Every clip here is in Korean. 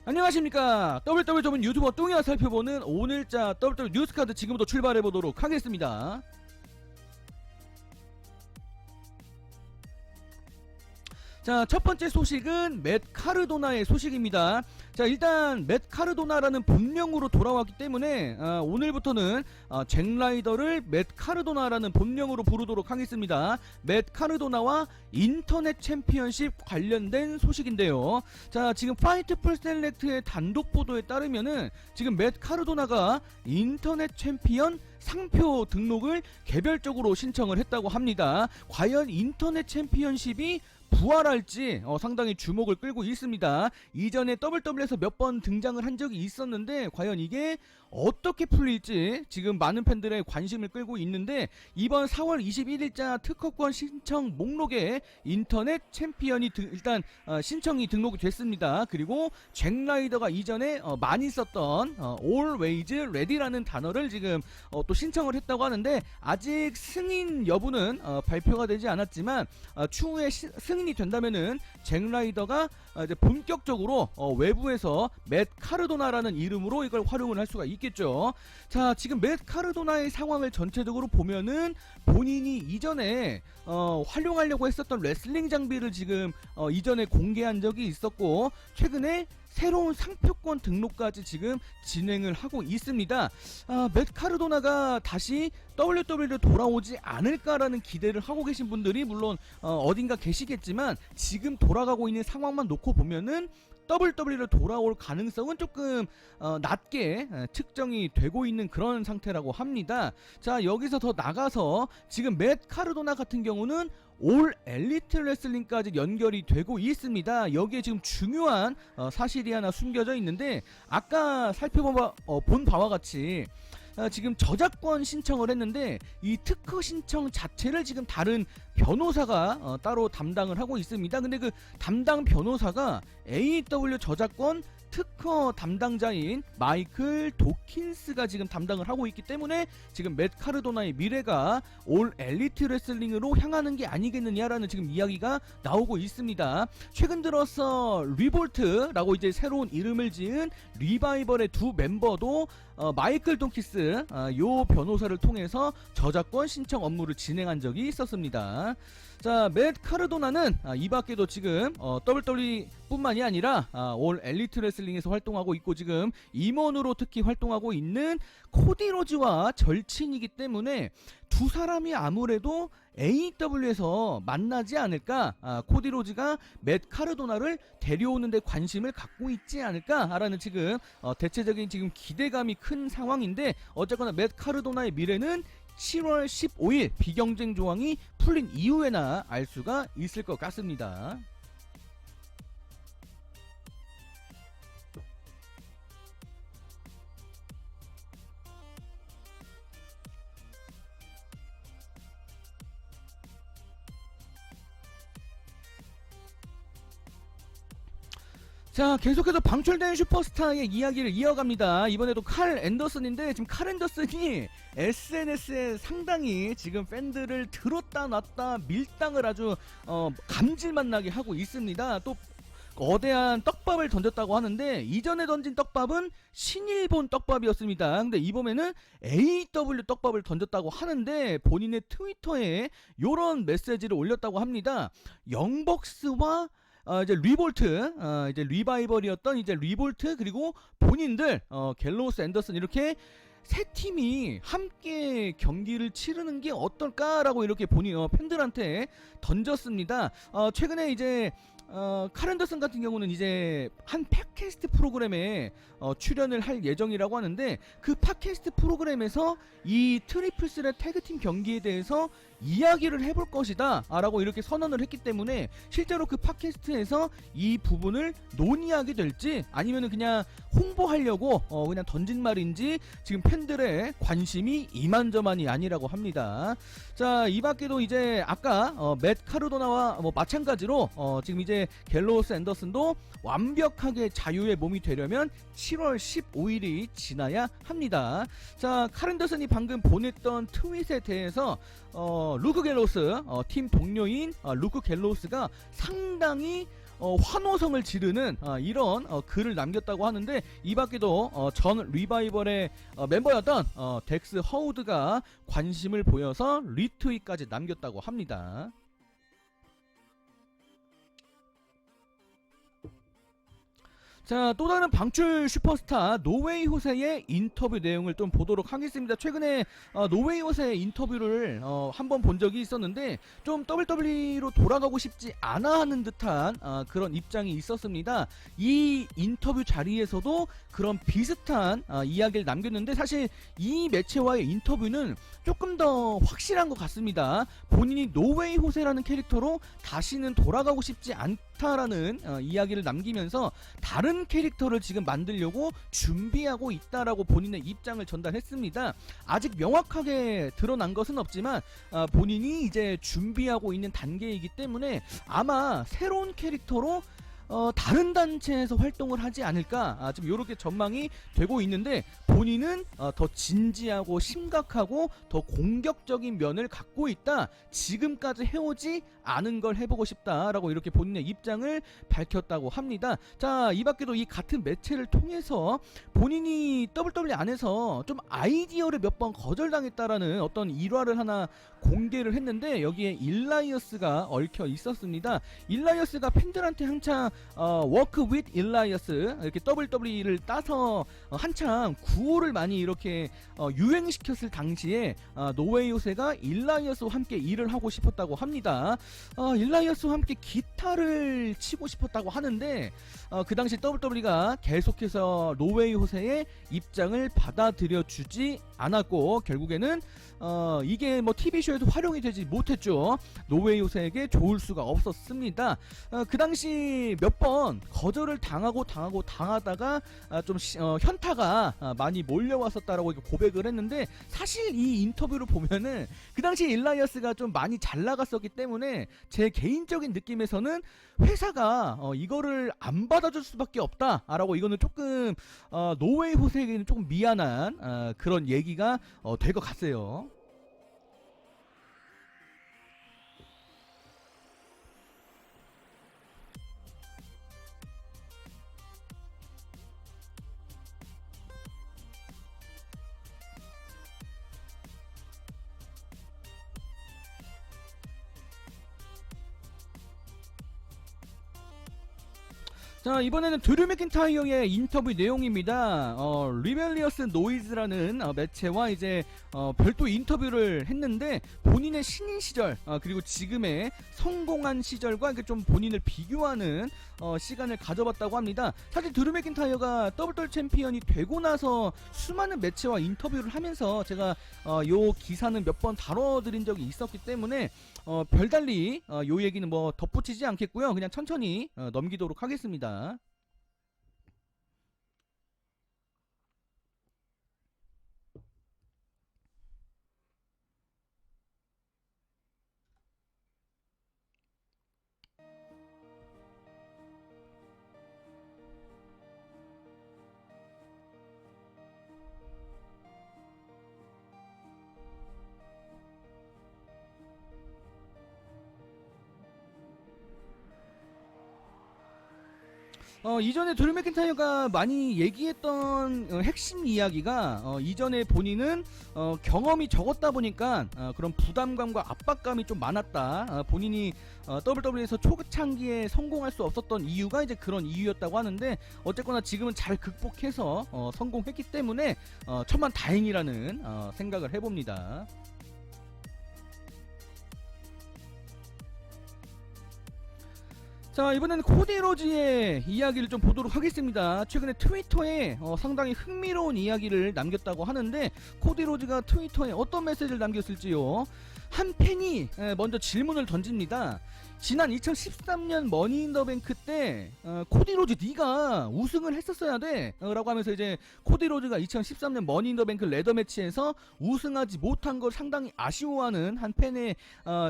안녕하십니까. WW 전문 유튜버 뚱이가 살펴보는 오늘자 WW 뉴스카드 지금부터 출발해보도록 하겠습니다. 자, 첫번째 소식은 맷 카르도나의 소식입니다. 자, 일단 맷 카르도나라는 본명으로 돌아왔기 때문에 오늘부터는 잭 라이더를 맷 카르도나라는 본명으로 부르도록 하겠습니다. 맷 카르도나와 인터넷 챔피언십 관련된 소식인데요. 자, 지금 파이트풀 셀렉트의 단독 보도에 따르면은 지금 맷 카르도나가 인터넷 챔피언 상표 등록을 개별적으로 신청을 했다고 합니다. 과연 인터넷 챔피언십이 부활할지 상당히 주목을 끌고 있습니다. 이전에 WW에서 몇 번 등장을 한 적이 있었는데 과연 이게 어떻게 풀릴지 지금 많은 팬들의 관심을 끌고 있는데, 이번 4월 21일자 특허권 신청 목록에 인터넷 챔피언이 일단 신청이 등록이 됐습니다. 그리고 잭 라이더가 이전에 많이 썼던 always ready라는 단어를 지금 또 신청을 했다고 하는데, 아직 승인 여부는 발표가 되지 않았지만 추후에 승인이 된다면은 잭 라이더가 이제 본격적으로 외부에서 맷 카르도나라는 이름으로 이걸 활용을 할 수가 있겠죠. 자, 지금 맷 카르도나의 상황을 전체적으로 보면은 본인이 이전에 활용하려고 했었던 레슬링 장비를 지금 이전에 공개한 적이 있었고, 최근에 새로운 상표권 등록까지 지금 진행을 하고 있습니다. 맷 카르도나가 다시 WWE로 돌아오지 않을까라는 기대를 하고 계신 분들이 물론 어딘가 계시겠지만, 지금 돌아가고 있는 상황만 놓고 보면은 WWE로 돌아올 가능성은 조금 낮게 측정이 되고 있는 그런 상태라고 합니다. 자, 여기서 더 나가서 지금 맷 카르도나 같은 경우는 올 엘리트 레슬링까지 연결이 되고 있습니다. 여기에 지금 중요한 사실이 하나 숨겨져 있는데, 아까 본 바와 같이 지금 저작권 신청을 했는데 이 특허 신청 자체를 지금 다른 변호사가 따로 담당을 하고 있습니다. 근데 그 담당 변호사가 AEW 저작권 특허 담당자인 마이클 도킨스가 지금 담당을 하고 있기 때문에 지금 맷 카르도나의 미래가 올 엘리트 레슬링으로 향하는 게 아니겠느냐라는 지금 이야기가 나오고 있습니다. 최근 들어서 리볼트라고 이제 새로운 이름을 지은 리바이벌의 두 멤버도 마이클 도킨스 요 변호사를 통해서 저작권 신청 업무를 진행한 적이 있었습니다. 자, 맷 카르도나는 이 밖에도 지금 WWE 뿐만이 아니라 올 엘리트 레슬링에서 활동하고 있고, 지금 임원으로 특히 활동하고 있는 코디 로즈와 절친이기 때문에 두 사람이 아무래도 AEW에서 만나지 않을까, 코디 로즈가 맷 카르도나를 데려오는 데 관심을 갖고 있지 않을까라는 지금 대체적인 지금 기대감이 큰 상황인데, 어쨌거나 맷 카르도나의 미래는 7월 15일 비경쟁 조항이 풀린 이후에나 알 수가 있을 것 같습니다. 자, 계속해서 방출된 슈퍼스타의 이야기를 이어갑니다. 이번에도 칼 앤더슨인데, 지금 칼 앤더슨이 SNS에 상당히 지금 팬들을 들었다 놨다 밀당을 아주 감질맛 나게 하고 있습니다. 또 거대한 떡밥을 던졌다고 하는데, 이전에 던진 떡밥은 신일본 떡밥이었습니다. 근데 이번에는 AEW 떡밥을 던졌다고 하는데, 본인의 트위터에 요런 메시지를 올렸다고 합니다. 영벅스와 이제 리볼트, 이제 리바이벌이었던 이제 리볼트, 그리고 본인들, 갤로우스 앤더슨, 이렇게 세 팀이 함께 경기를 치르는 게 어떨까라고 이렇게 본인 팬들한테 던졌습니다. 최근에 이제 칼 앤더슨 같은 경우는 이제 한 팟캐스트 프로그램에 출연을 할 예정이라고 하는데, 그 팟캐스트 프로그램에서 이 트리플 스렛 태그팀 경기에 대해서 이야기를 해볼 것이다 라고 이렇게 선언을 했기 때문에, 실제로 그 팟캐스트에서 이 부분을 논의하게 될지 아니면은 그냥 홍보하려고 그냥 던진 말인지 지금 팬들의 관심이 이만저만이 아니라고 합니다. 자, 이 밖에도 이제 아까 맷 카르도나와 마찬가지로 지금 이제 갤로우스 앤더슨도 완벽하게 자유의 몸이 되려면 7월 15일이 지나야 합니다. 자, 칼 앤더슨이 방금 보냈던 트윗에 대해서 루크 갤로우스 팀 동료인 루크 갤로우스가 상당히 환호성을 지르는 이런 글을 남겼다고 하는데, 이 밖에도 전 리바이벌의 멤버였던 덱스 허우드가 관심을 보여서 리트윗까지 남겼다고 합니다. 자, 또 다른 방출 슈퍼스타 노웨이 호세의 인터뷰 내용을 좀 보도록 하겠습니다. 최근에 노웨이 호세의 인터뷰를 한번 본 적이 있었는데, 좀 WWE로 돌아가고 싶지 않아 하는 듯한 그런 입장이 있었습니다. 이 인터뷰 자리에서도 그런 비슷한 이야기를 남겼는데, 사실 이 매체와의 인터뷰는 조금 더 확실한 것 같습니다. 본인이 노웨이 호세라는 캐릭터로 다시는 돌아가고 싶지 않다라는 이야기를 남기면서 다른 캐릭터를 지금 만들려고 준비하고 있다라고 본인의 입장을 전달했습니다. 아직 명확하게 드러난 것은 없지만 본인이 이제 준비하고 있는 단계이기 때문에 아마 새로운 캐릭터로 다른 단체에서 활동을 하지 않을까, 지금 이렇게 전망이 되고 있는데, 본인은 더 진지하고 심각하고 더 공격적인 면을 갖고 있다, 지금까지 해오지 않은 걸 해보고 싶다라고 이렇게 본인의 입장을 밝혔다고 합니다. 자, 이 밖에도 이 같은 매체를 통해서 본인이 WWE 안에서 좀 아이디어를 몇 번 거절당했다라는 어떤 일화를 하나 공개를 했는데, 여기에 일라이어스가 얽혀 있었습니다. 일라이어스가 팬들한테 한창 워크 윗 일라이어스 이렇게 WWE를 따서 한참 구호를 많이 이렇게 유행시켰을 당시에 노웨이 호세가 일라이어스와 함께 일을 하고 싶었다고 합니다. 일라이어스와 함께 기타를 치고 싶었다고 하는데, 그 당시 WWE가 계속해서 노웨이 호세의 입장을 받아들여 주지 않았고, 결국에는 이게 뭐 TV쇼에도 활용이 되지 못했죠. 노웨이 호세에게 좋을 수가 없었습니다. 그 당시 몇 번 거절을 당하다가 좀 현타가 많이 몰려왔었다라고 고백을 했는데, 사실 이 인터뷰를 보면은 그 당시 일라이어스가 좀 많이 잘 나갔었기 때문에 제 개인적인 느낌에서는 회사가 이거를 안 받아줄 수밖에 없다라고, 이거는 조금 노웨이 호세에게는 조금 미안한 그런 얘기가 될 것 같아요. 자, 이번에는 드류 맥킨타이어의 인터뷰 내용입니다. 리벨리어스 노이즈라는 매체와 이제 별도 인터뷰를 했는데, 본인의 신인 시절 그리고 지금의 성공한 시절과 좀 본인을 비교하는 시간을 가져봤다고 합니다. 사실 드류 맥킨타이어가 WWE 챔피언이 되고 나서 수많은 매체와 인터뷰를 하면서 제가 요 기사는 몇 번 다뤄드린 적이 있었기 때문에 별달리 요 얘기는 뭐 덧붙이지 않겠고요. 그냥 천천히 넘기도록 하겠습니다. 이전에 드류 맥킨타이어가 많이 얘기했던 핵심 이야기가, 이전에 본인은 경험이 적었다 보니까 그런 부담감과 압박감이 좀 많았다. 본인이 WWE에서 초창기에 성공할 수 없었던 이유가 이제 그런 이유였다고 하는데, 어쨌거나 지금은 잘 극복해서 성공했기 때문에 천만 다행이라는 생각을 해봅니다. 자, 이번에는 코디 로즈의 이야기를 좀 보도록 하겠습니다. 최근에 트위터에 상당히 흥미로운 이야기를 남겼다고 하는데, 코디 로즈가 트위터에 어떤 메시지를 남겼을지요. 한 팬이 먼저 질문을 던집니다. 지난 2013년 머니인더뱅크 때 코디 로즈 네가 우승을 했었어야 돼 라고 하면서, 이제 코디 로즈가 2013년 머니인더뱅크 레더 매치에서 우승하지 못한 걸 상당히 아쉬워하는 한 팬의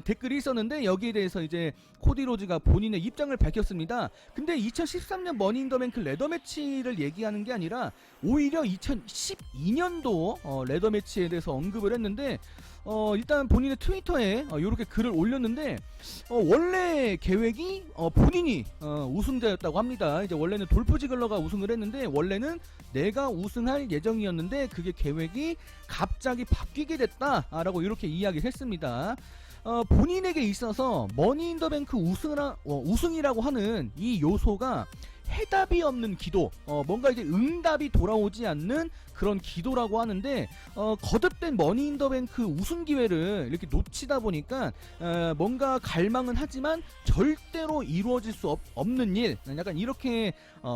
댓글이 있었는데, 여기에 대해서 이제 코디 로즈가 본인의 입장을 밝혔습니다. 근데 2013년 머니인더뱅크 레더 매치를 얘기하는 게 아니라 오히려 2012년도 레더 매치에 대해서 언급을 했는데, 일단 본인의 트위터에 이렇게 글을 올렸는데 원래 계획이 본인이 우승자였다고 합니다. 이제 원래는 돌프 지글러가 우승을 했는데 원래는 내가 우승할 예정이었는데 그게 계획이 갑자기 바뀌게 됐다라고 이렇게 이야기를 했습니다. 본인에게 있어서 머니 인 더 뱅크 우승이라고 하는 이 요소가 해답이 없는 기도, 뭔가 이제 응답이 돌아오지 않는 그런 기도라고 하는데 거듭된 머니 인 더 뱅크 우승 기회를 이렇게 놓치다 보니까 뭔가 갈망은 하지만 절대로 이루어질 수 없는 일, 약간 이렇게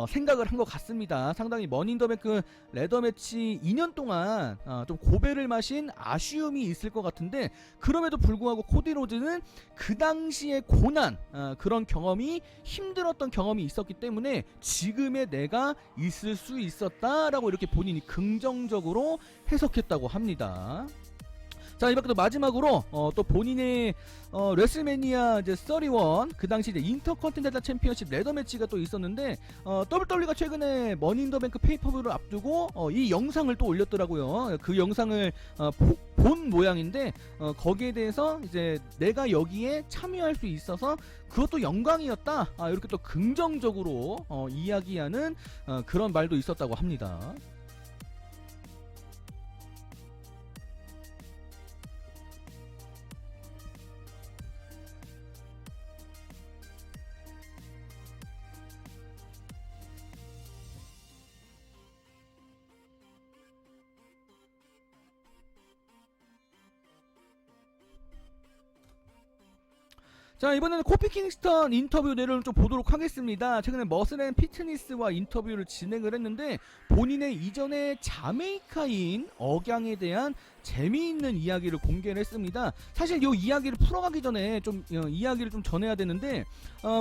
생각을 한 것 같습니다. 상당히 머니 인 더 뱅크 레더 매치 2년 동안 좀 고배를 마신 아쉬움이 있을 것 같은데 그럼에도 불구하고 코디 로즈는 그 당시의 고난, 그런 경험이 힘들었던 경험이 있었기 때문에 지금의 내가 있을 수 있었다라고 이렇게 본인이 긍정적으로 해석했다고 합니다. 자, 이 밖에도 마지막으로 또 본인의 레슬매니아 이제 31 그 당시 이제 인터컨티넨탈 챔피언십 레더 매치가 또 있었는데 WWE가 최근에 머니 인 더 뱅크 페이퍼뷰를 앞두고 이 영상을 또 올렸더라고요. 그 영상을 본 모양인데 거기에 대해서 이제 내가 여기에 참여할 수 있어서 그것도 영광이었다. 이렇게 또 긍정적으로 이야기하는 그런 말도 있었다고 합니다. 자, 이번에는 코피 킹스턴 인터뷰 내용을 좀 보도록 하겠습니다. 최근에 머슬앤 피트니스와 인터뷰를 진행을 했는데 본인의 이전의 자메이카인 억양에 대한 재미있는 이야기를 공개를 했습니다. 사실 이 이야기를 풀어가기 전에 좀 이야기를 좀 전해야 되는데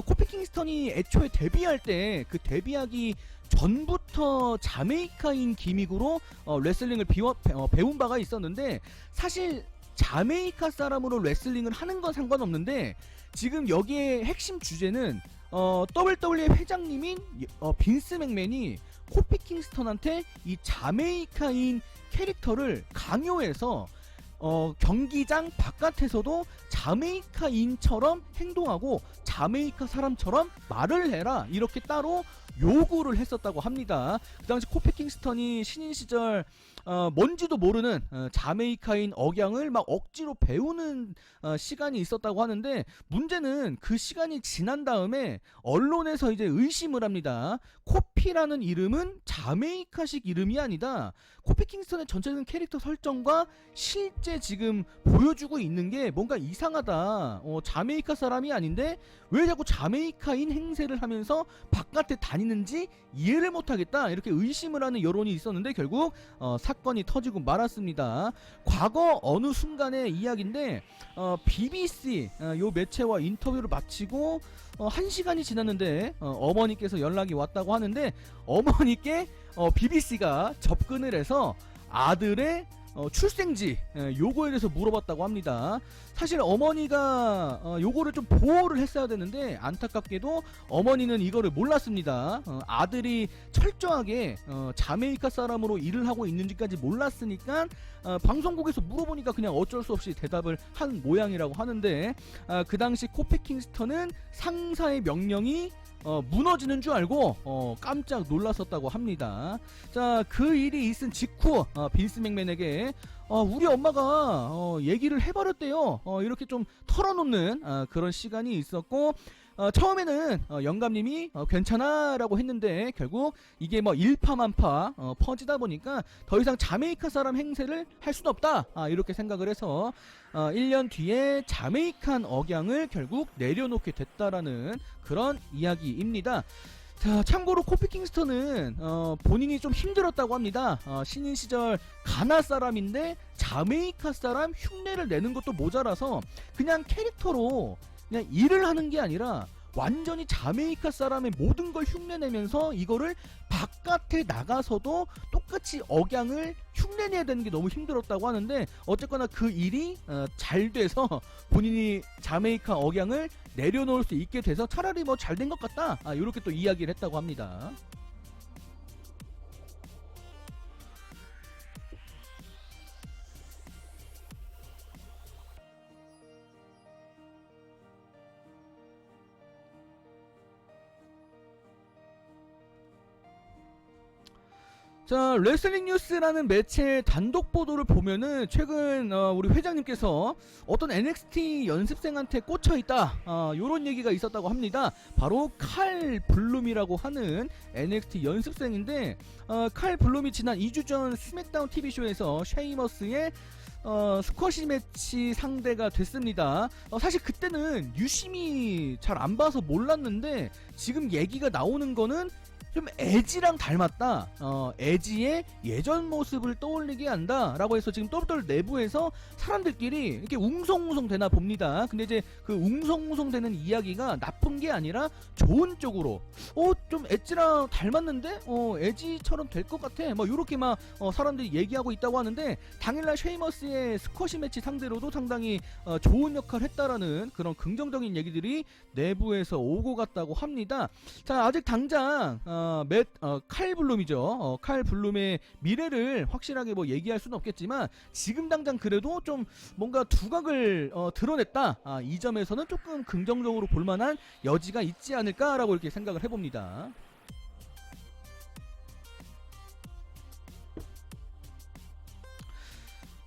코피 킹스턴이 애초에 데뷔할 때 그 데뷔하기 전부터 자메이카인 기믹으로 레슬링을 배운 바가 있었는데 사실 자메이카 사람으로 레슬링을 하는 건 상관없는데 지금 여기에 핵심 주제는 WWE 회장님인 빈스 맥맨이 코피 킹스턴한테 이 자메이카인 캐릭터를 강요해서 경기장 바깥에서도 자메이카인처럼 행동하고 자메이카 사람처럼 말을 해라 이렇게 따로 요구를 했었다고 합니다. 그 당시 코피 킹스턴이 신인 시절 뭔지도 모르는 자메이카인 억양을 막 억지로 배우는 시간이 있었다고 하는데 문제는 그 시간이 지난 다음에 언론에서 이제 의심을 합니다. 코피라는 이름은 자메이카식 이름이 아니다. 코피 킹스턴의 전체적인 캐릭터 설정과 실제 지금 보여주고 있는 게 뭔가 이상하다. 자메이카 사람이 아닌데 왜 자꾸 자메이카인 행세를 하면서 바깥에 다니는지 이해를 못하겠다. 이렇게 의심을 하는 여론이 있었는데 결국 사건이 터지고 말았습니다. 과거 어느 순간의 이야기인데 BBC 요 매체와 인터뷰를 마치고 1시간이 지났는데 어머니께서 연락이 왔다고 하는데 어머니께 BBC가 접근을 해서 아들의 출생지 요거에 대해서 물어봤다고 합니다. 사실 어머니가 요거를 좀 보호를 했어야 되는데 안타깝게도 어머니는 이거를 몰랐습니다. 아들이 철저하게 자메이카 사람으로 일을 하고 있는지까지 몰랐으니까 방송국에서 물어보니까 그냥 어쩔 수 없이 대답을 한 모양이라고 하는데 그 당시 코피 킹스턴은 상사의 명령이 무너지는 줄 알고 깜짝 놀랐었다고 합니다. 자, 그 일이 있은 직후 빈스 맥맨에게 우리 엄마가 얘기를 해버렸대요. 이렇게 좀 털어놓는 그런 시간이 있었고 처음에는 영감님이 괜찮아 라고 했는데 결국 이게 뭐 일파만파 퍼지다 보니까 더 이상 자메이카 사람 행세를 할 수는 없다 이렇게 생각을 해서 1년 뒤에 자메이칸 억양을 결국 내려놓게 됐다라는 그런 이야기입니다. 자, 참고로 코피 킹스턴은 본인이 좀 힘들었다고 합니다. 신인 시절 가나 사람인데 자메이카 사람 흉내를 내는 것도 모자라서 그냥 캐릭터로 그냥 일을 하는 게 아니라 완전히 자메이카 사람의 모든 걸 흉내내면서 이거를 바깥에 나가서도 똑같이 억양을 흉내내야 되는 게 너무 힘들었다고 하는데 어쨌거나 그 일이 잘 돼서 본인이 자메이카 억양을 내려놓을 수 있게 돼서 차라리 뭐 잘 된 것 같다 이렇게 또 이야기를 했다고 합니다. 자, 레슬링 뉴스라는 매체의 단독 보도를 보면은 최근 우리 회장님께서 어떤 NXT 연습생한테 꽂혀있다 요런 얘기가 있었다고 합니다. 바로 칼 블룸이라고 하는 NXT 연습생인데 칼 블룸이 지난 2주 전 스맥다운 TV쇼에서 쉐이머스의 스쿼시 매치 상대가 됐습니다. 사실 그때는 유심히 잘 안 봐서 몰랐는데 지금 얘기가 나오는 거는 좀 에지랑 닮았다. 에지의 예전 모습을 떠올리게 한다. 라고 해서 지금 WWE 내부에서 사람들끼리 이렇게 웅성웅성 되나 봅니다. 근데 이제 그 웅성웅성 되는 이야기가 나쁜 게 아니라 좋은 쪽으로 좀 에지랑 닮았는데 에지처럼 될 것 같아. 뭐 요렇게 막 사람들이 얘기하고 있다고 하는데 당일날 쉐이머스의 스쿼시 매치 상대로도 상당히 좋은 역할을 했다라는 그런 긍정적인 얘기들이 내부에서 오고 갔다고 합니다. 자, 아직 당장 칼 블룸이죠. 칼 블룸의 미래를 확실하게 뭐 얘기할 수는 없겠지만 지금 당장 그래도 좀 뭔가 두각을 드러냈다. 이 점에서는 조금 긍정적으로 볼만한 여지가 있지 않을까라고 이렇게 생각을 해봅니다.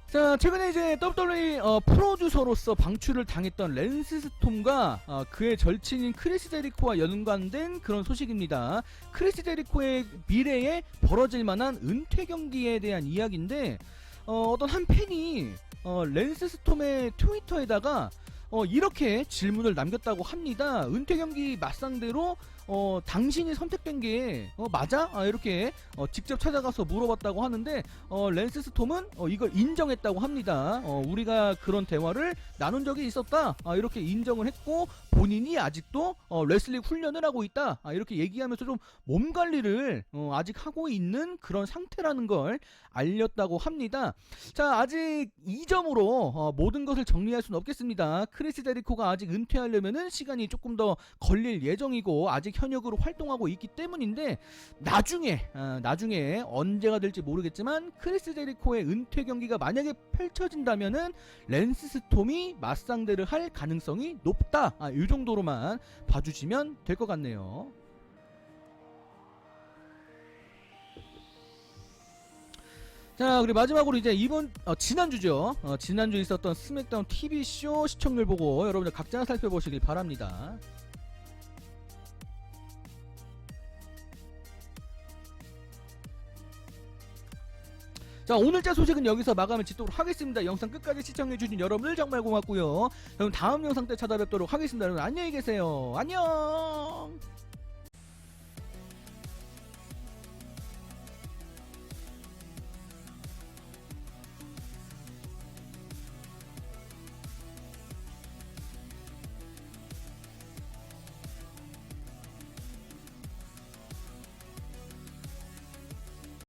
자, 최근에 이제 WWE 프로듀서로서 방출을 당했던 랜스 스톰과 그의 절친인 크리스 제리코와 연관된 그런 소식입니다. 크리스 제리코의 미래에 벌어질 만한 은퇴 경기에 대한 이야기인데 어떤 한 팬이 랜스 스톰의 트위터에다가 이렇게 질문을 남겼다고 합니다. 은퇴 경기 맞상대로 당신이 선택된 게 맞아? 이렇게 직접 찾아가서 물어봤다고 하는데 랜스 스톰은 이걸 인정했다고 합니다. 우리가 그런 대화를 나눈 적이 있었다. 이렇게 인정을 했고 본인이 아직도 레슬링 훈련을 하고 있다. 이렇게 얘기하면서 좀 몸 관리를 아직 하고 있는 그런 상태라는 걸 알렸다고 합니다. 자, 아직 이 점으로 모든 것을 정리할 수는 없겠습니다. 크리스 제리코가 아직 은퇴하려면은 시간이 조금 더 걸릴 예정이고 아직 현역으로 활동하고 있기 때문인데 나중에 언제가 될지 모르겠지만 크리스 제리코의 은퇴 경기가 만약에 펼쳐진다면은 랜스 스톰이 맞상대를 할 가능성이 높다. 이 정도로만 봐주시면 될 것 같네요. 자, 그리고 마지막으로 이제 지난주죠. 지난주에 있었던 스맥다운 TV쇼 시청률 보고 여러분들 각자 살펴보시길 바랍니다. 자, 오늘자 소식은 여기서 마감을 짓도록 하겠습니다. 영상 끝까지 시청해주신 여러분들 정말 고맙고요. 그럼 다음 영상 때 찾아뵙도록 하겠습니다. 여러분 안녕히 계세요. 안녕.